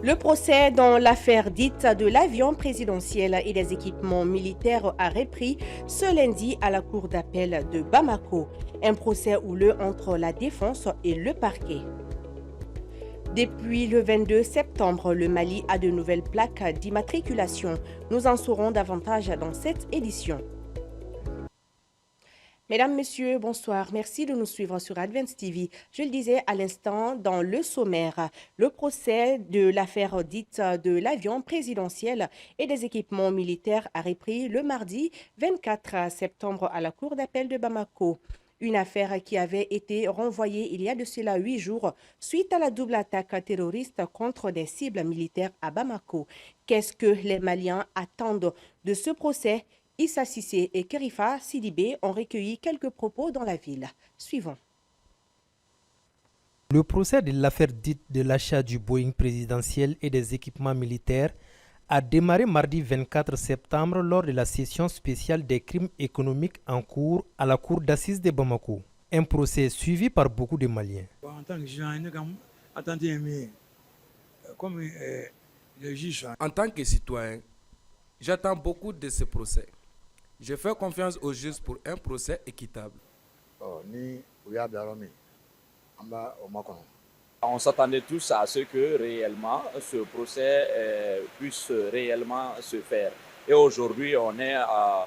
Le procès dans l'affaire dite de l'avion présidentiel et des équipements militaires a repris ce lundi à la cour d'appel de Bamako. Un procès houleux entre la défense et le parquet. Depuis le 22 septembre, le Mali a de nouvelles plaques d'immatriculation. Nous en saurons davantage dans cette édition. Mesdames, Messieurs, bonsoir. Merci de nous suivre sur Advance TV. Je le disais à l'instant dans le sommaire, le procès de l'affaire dite de l'avion présidentiel et des équipements militaires a repris le mardi 24 septembre à la cour d'appel de Bamako. Une affaire qui avait été renvoyée il y a de cela 8 jours suite à la double attaque terroriste contre des cibles militaires à Bamako. Qu'est-ce que les Maliens attendent de ce procès? Issa Sissé et Kerifa Sidibé ont recueilli quelques propos dans la ville. Suivons. Le procès de l'affaire dite de l'achat du Boeing présidentiel et des équipements militaires a démarré mardi 24 septembre lors de la session spéciale des crimes économiques en cours à la cour d'assises de Bamako. Un procès suivi par beaucoup de Maliens. En tant que citoyen, j'attends beaucoup de ce procès. Je fais confiance aux juges pour un procès équitable. On s'attendait tous à ce que réellement ce procès puisse réellement se faire. Et aujourd'hui, on est à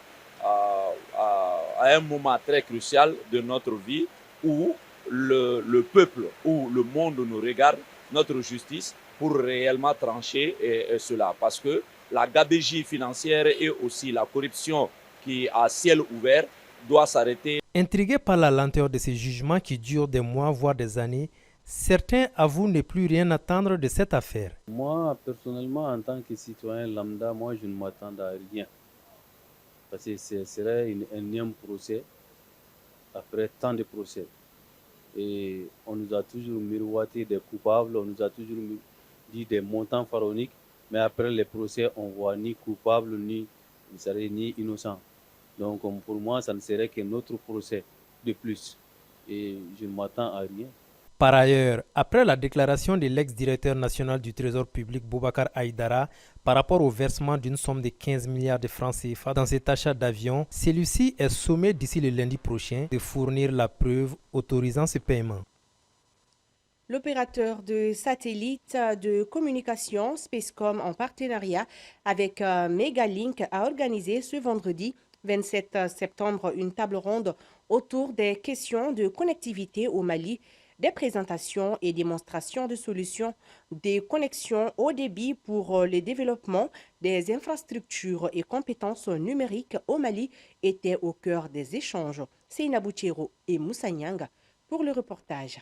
un moment très crucial de notre vie où le peuple, où le monde nous regarde, notre justice, pour réellement trancher cela. Parce que la gabegie financière et aussi la corruption qui est à ciel ouvert doit s'arrêter. Intrigués par la lenteur de ces jugements qui durent des mois, voire des années, certains avouent ne plus rien attendre de cette affaire. Moi, personnellement, en tant que citoyen lambda, moi, je ne m'attends à rien. Parce que ce serait un énième procès après tant de procès. Et on nous a toujours miroité des coupables, on nous a toujours dit des montants pharaoniques, mais après les procès, on ne voit ni coupable, ni innocent. Donc pour moi, ça ne serait qu'un autre procès de plus. Et je ne m'attends à rien. Par ailleurs, après la déclaration de l'ex-directeur national du Trésor public Boubacar Aïdara par rapport au versement d'une somme de 15 milliards de francs CFA dans cet achat d'avion, celui-ci est sommé d'ici le lundi prochain de fournir la preuve autorisant ce paiement. L'opérateur de satellite de communication Spacecom en partenariat avec Megalink a organisé ce vendredi 27 septembre une table ronde autour des questions de connectivité au Mali, des présentations et démonstrations de solutions, des connexions haut débit pour le développement des infrastructures et compétences numériques au Mali étaient au cœur des échanges. Seina Bouchero et Moussa Nyanga pour le reportage.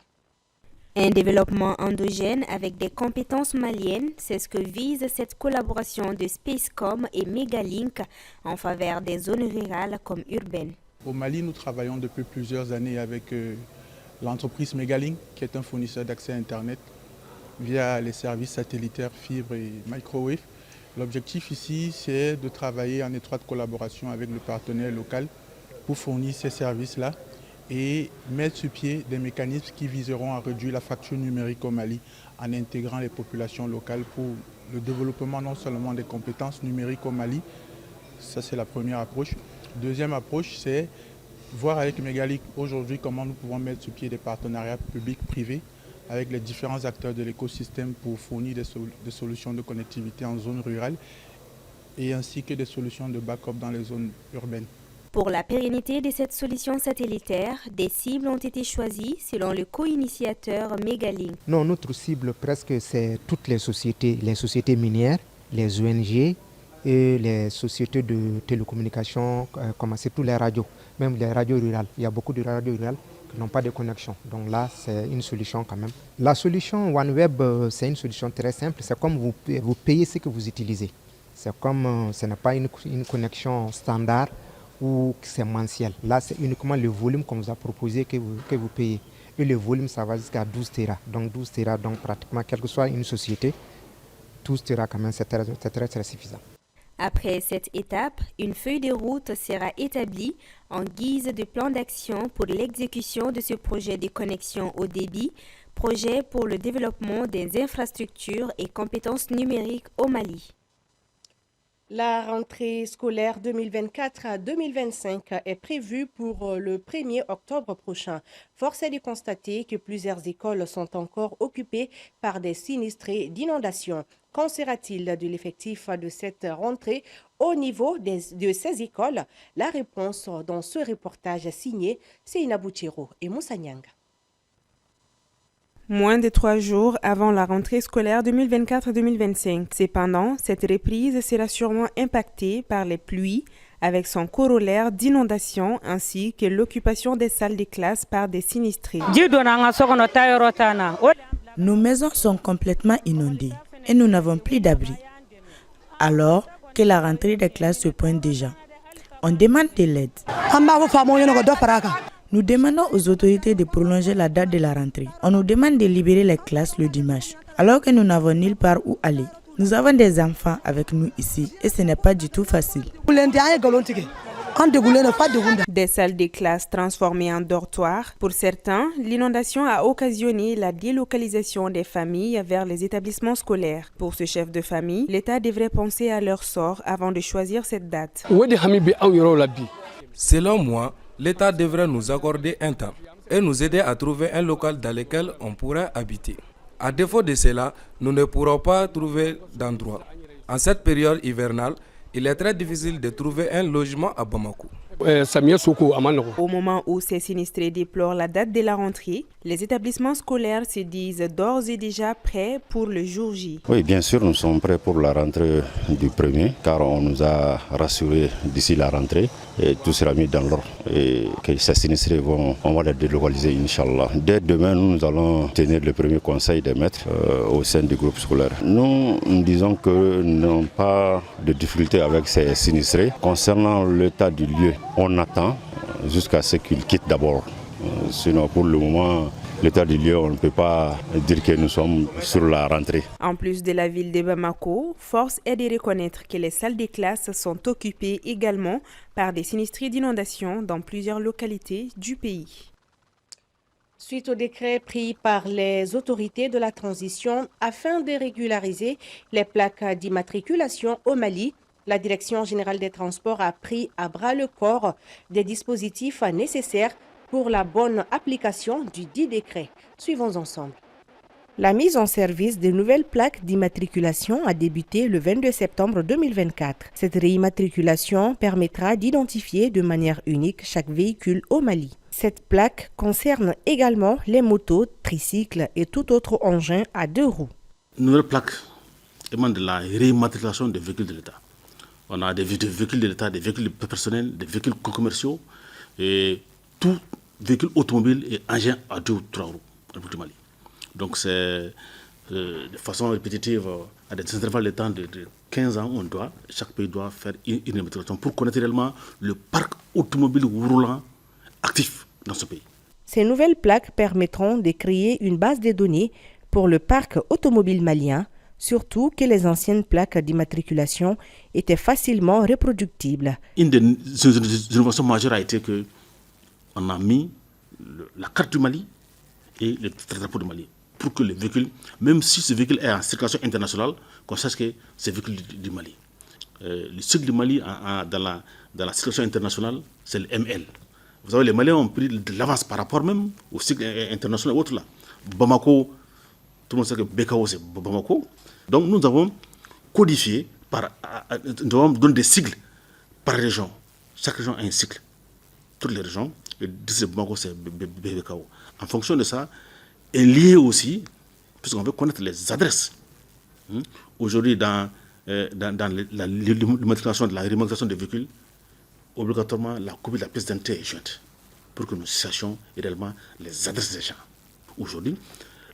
Un développement endogène avec des compétences maliennes, c'est ce que vise cette collaboration de Spacecom et Megalink en faveur des zones rurales comme urbaines. Au Mali, nous travaillons depuis plusieurs années avec l'entreprise Megalink, qui est un fournisseur d'accès à Internet via les services satellitaires, fibre et microwave. L'objectif ici, c'est de travailler en étroite collaboration avec le partenaire local pour fournir ces services-là et mettre sur pied des mécanismes qui viseront à réduire la fracture numérique au Mali en intégrant les populations locales pour le développement non seulement des compétences numériques au Mali, ça c'est la première approche. Deuxième approche, c'est voir avec Megalink aujourd'hui comment nous pouvons mettre sur pied des partenariats publics-privés avec les différents acteurs de l'écosystème pour fournir des solutions de connectivité en zone rurale et ainsi que des solutions de backup dans les zones urbaines. Pour la pérennité de cette solution satellitaire, des cibles ont été choisies selon le co-initiateur Megalink. Non, notre cible presque c'est toutes les sociétés minières, les ONG et les sociétés de télécommunications, comme c'est tous les radios, même les radios rurales. Il y a beaucoup de radios rurales qui n'ont pas de connexion. Donc là, c'est une solution quand même. La solution OneWeb, c'est une solution très simple. C'est comme vous payez ce que vous utilisez. C'est comme ce n'est pas une connexion standard ou c'est mensuel. Là, c'est uniquement le volume qu'on vous a proposé que vous payez. Et le volume, ça va jusqu'à 12 Tera. Donc 12 Tera, donc pratiquement, quelle que soit une société, 12 Tera quand même, c'est très suffisant. Après cette étape, une feuille de route sera établie en guise de plan d'action pour l'exécution de ce projet de connexion au débit, projet pour le développement des infrastructures et compétences numériques au Mali. La rentrée scolaire 2024-2025 est prévue pour le 1er octobre prochain. Force est de constater que plusieurs écoles sont encore occupées par des sinistrés d'inondations. Qu'en sera-t-il de l'effectif de cette rentrée au niveau de ces écoles? La réponse dans ce reportage signé Seina Bouchero et Moussa Nyanga. Moins de 3 jours avant la rentrée scolaire 2024-2025. Cependant, cette reprise sera sûrement impactée par les pluies, avec son corollaire d'inondations ainsi que l'occupation des salles de classe par des sinistrés. Nos maisons sont complètement inondées et nous n'avons plus d'abri. Alors que la rentrée des classes se pointe déjà, on demande de l'aide. Nous demandons aux autorités de prolonger la date de la rentrée. On nous demande de libérer les classes le dimanche, alors que nous n'avons nulle part où aller. Nous avons des enfants avec nous ici et ce n'est pas du tout facile. Des salles de classe transformées en dortoirs. Pour certains, l'inondation a occasionné la délocalisation des familles vers les établissements scolaires. Pour ce chef de famille, l'État devrait penser à leur sort avant de choisir cette date. Selon moi, l'État devrait nous accorder un temps et nous aider à trouver un local dans lequel on pourrait habiter. À défaut de cela, nous ne pourrons pas trouver d'endroit. En cette période hivernale, il est très difficile de trouver un logement à Bamako. Au moment où ces sinistrés déplorent la date de la rentrée, les établissements scolaires se disent d'ores et déjà prêts pour le jour J. Oui, bien sûr, nous sommes prêts pour la rentrée du 1er, car on nous a rassurés d'ici la rentrée et tout sera mis dans l'ordre et que ces sinistrés on va les délocaliser, Inch'Allah. Dès demain, nous allons tenir le premier conseil des maîtres au sein du groupe scolaire. Nous disons que nous n'avons pas de difficulté avec ces sinistrés. Concernant l'état du lieu, on attend jusqu'à ce qu'ils quittent d'abord. Sinon, pour le moment, l'état du lieu, on ne peut pas dire que nous sommes sur la rentrée. En plus de la ville de Bamako, force est de reconnaître que les salles de classe sont occupées également par des sinistrés d'inondations dans plusieurs localités du pays. Suite au décret pris par les autorités de la transition afin de régulariser les plaques d'immatriculation au Mali, la Direction générale des transports a pris à bras le corps des dispositifs nécessaires pour la bonne application du dit décret. Suivons ensemble. La mise en service de nouvelles plaques d'immatriculation a débuté le 22 septembre 2024. Cette réimmatriculation permettra d'identifier de manière unique chaque véhicule au Mali. Cette plaque concerne également les motos, tricycles et tout autre engin à 2 roues. Une nouvelle plaque demande de la réimmatriculation des véhicules de l'État. On a des véhicules de l'État, des véhicules personnels, des véhicules commerciaux et tout véhicule automobile et engin à 2 ou 3 roues au Mali. Donc c'est de façon répétitive, à des intervalles de temps de 15 ans, chaque pays doit faire une immatriculation pour connaître réellement le parc automobile roulant actif dans ce pays. Ces nouvelles plaques permettront de créer une base de données pour le parc automobile malien, surtout que les anciennes plaques d'immatriculation étaient facilement reproductibles. Une des innovations majeures a été qu'on a mis la carte du Mali et le drapeau du Mali pour que le véhicule, même si ce véhicule est en circulation internationale, qu'on sache que c'est le véhicule du Mali. Le cycle du Mali dans la circulation internationale, c'est le ML. Vous savez, les Maliens ont pris de l'avance par rapport même au cycle international et autres là. Bamako, tout le monde sait que BKO c'est Bamako. Donc nous avons codifié, nous avons donné des cycles par région. Chaque région a un cycle. Toutes les régions, le district de Bamako c'est BKO. En fonction de ça, est lié aussi, puisqu'on veut connaître les adresses. Aujourd'hui, dans l'immatriculation de la réimmatriculation des véhicules, obligatoirement la copie de la pièce d'identité est jointe pour que nous sachions réellement les adresses des gens. Aujourd'hui,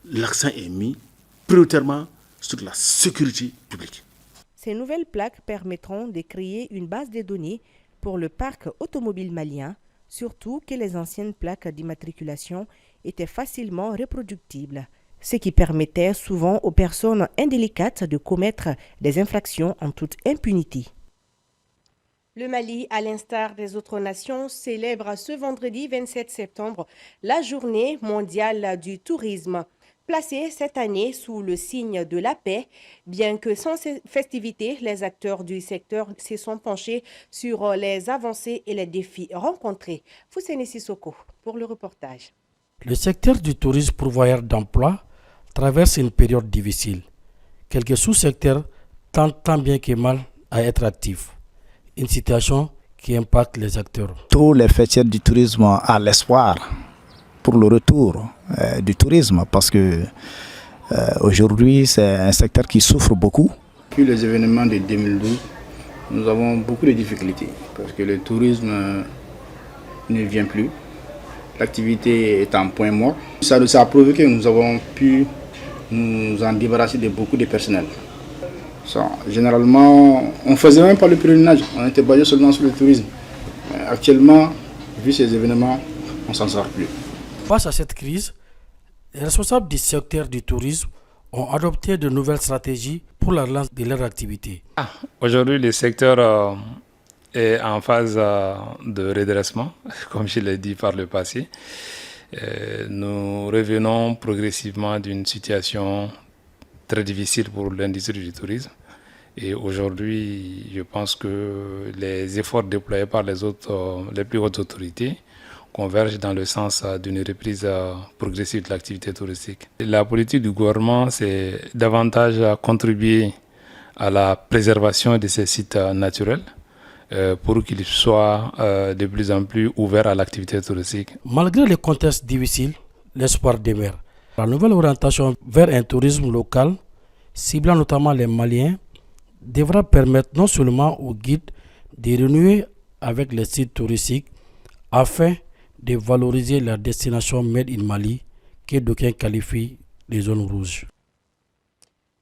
l'accent est mis prioritairement sur la sécurité publique. Ces nouvelles plaques permettront de créer une base de données pour le parc automobile malien, surtout que les anciennes plaques d'immatriculation étaient facilement reproductibles, ce qui permettait souvent aux personnes indélicates de commettre des infractions en toute impunité. Le Mali, à l'instar des autres nations, célèbre ce vendredi 27 septembre la journée mondiale du tourisme. Placée cette année sous le signe de la paix, bien que sans ces festivités, les acteurs du secteur se sont penchés sur les avancées et les défis rencontrés. Fousseni Sissoko pour le reportage. Le secteur du tourisme pourvoyeur d'emploi traverse une période difficile. Quelques sous-secteurs tentent tant bien que mal à être actifs. Une situation qui impacte les acteurs. Tous les fêtiers du tourisme ont l'espoir pour le retour du tourisme parce que aujourd'hui c'est un secteur qui souffre beaucoup. Depuis les événements de 2012, nous avons beaucoup de difficultés parce que le tourisme ne vient plus. L'activité est en point mort. Ça a provoqué que nous avons pu nous en débarrasser de beaucoup de personnel. Généralement, on ne faisait même pas le pèlerinage, on était basé seulement sur le tourisme. Actuellement, vu ces événements, on ne s'en sort plus. Face à cette crise, les responsables du secteur du tourisme ont adopté de nouvelles stratégies pour la relance de leur activité. Aujourd'hui, le secteur est en phase de redressement, comme je l'ai dit par le passé. Nous revenons progressivement d'une situation très difficile pour l'industrie du tourisme. Et aujourd'hui, je pense que les efforts déployés par les plus hautes autorités convergent dans le sens d'une reprise progressive de l'activité touristique. La politique du gouvernement, c'est davantage contribuer à la préservation de ces sites naturels pour qu'ils soient de plus en plus ouverts à l'activité touristique. Malgré le contexte difficile, l'espoir demeure. La nouvelle orientation vers un tourisme local, ciblant notamment les Maliens, devra permettre non seulement aux guides de renouer avec les sites touristiques afin de valoriser la destination Made in Mali que d'aucuns qualifient de zone rouge.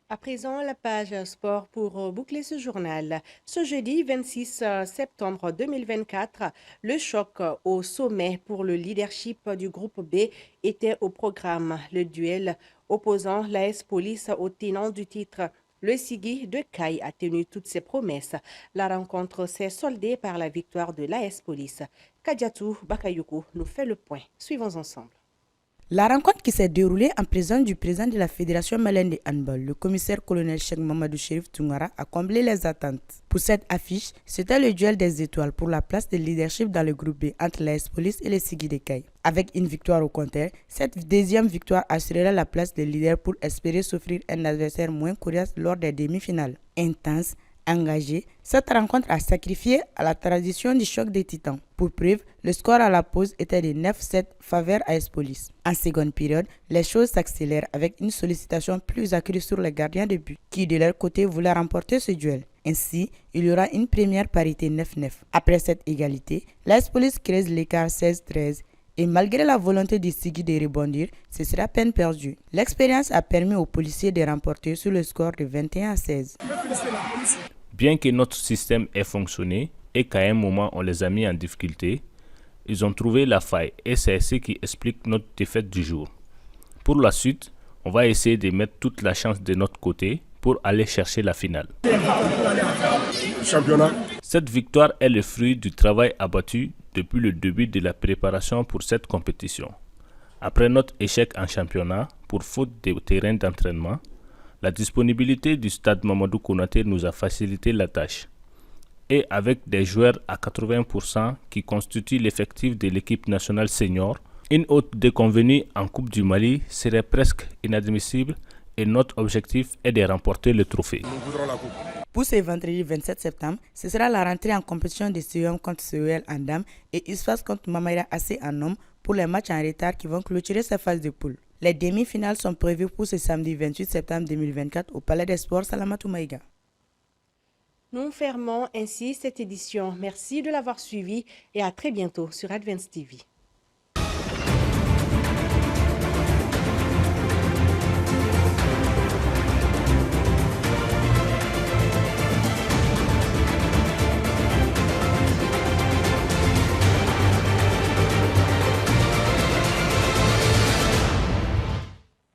À présent, la page sport pour boucler ce journal. Ce jeudi 26 septembre 2024, le choc au sommet pour le leadership du groupe B était au programme. Le duel opposant l'AS Police au tenant du titre. Le Sigui de Caille a tenu toutes ses promesses. La rencontre s'est soldée par la victoire de l'AS Police. Kadiatou Bakayoko nous fait le point. Suivons ensemble. La rencontre qui s'est déroulée en présence du président de la Fédération malienne de handball, le commissaire-colonel Cheikh Mamadou Chérif Toungara, a comblé les attentes. Pour cette affiche, c'était le duel des étoiles pour la place de leadership dans le groupe B entre l'AS Police et le Sigui de Caille. Avec une victoire au compteur, cette deuxième victoire assurera la place de leader pour espérer s'offrir un adversaire moins coriace lors des demi-finales. Intense, engagée, cette rencontre a sacrifié à la tradition du choc des titans. Pour preuve, le score à la pause était de 9-7 faveur AS Police. En seconde période, les choses s'accélèrent avec une sollicitation plus accrue sur les gardiens de but, qui de leur côté voulaient remporter ce duel. Ainsi, il y aura une première parité 9-9. Après cette égalité, l'AS Police creuse l'écart 16-13. Et malgré la volonté de Sigui de rebondir, ce sera peine perdue. L'expérience a permis aux policiers de remporter sur le score de 21-16. Bien que notre système ait fonctionné et qu'à un moment on les a mis en difficulté, ils ont trouvé la faille et c'est ce qui explique notre défaite du jour. Pour la suite, on va essayer de mettre toute la chance de notre côté pour aller chercher la finale. Cette victoire est le fruit du travail abattu depuis le début de la préparation pour cette compétition. Après notre échec en championnat pour faute de terrain d'entraînement, la disponibilité du stade Mamadou Konaté nous a facilité la tâche. Et avec des joueurs à 80% qui constituent l'effectif de l'équipe nationale senior, une haute déconvenue en Coupe du Mali serait presque inadmissible et notre objectif est de remporter le trophée. Pour ce vendredi 27 septembre, ce sera la rentrée en compétition de CEM contre CEL en dames et ISFAS contre Mamaïra AC en hommes pour les matchs en retard qui vont clôturer cette phase de poule. Les demi-finales sont prévues pour ce samedi 28 septembre 2024 au Palais des Sports Salamatou Maïga. Nous fermons ainsi cette édition. Merci de l'avoir suivi et à très bientôt sur Advance TV.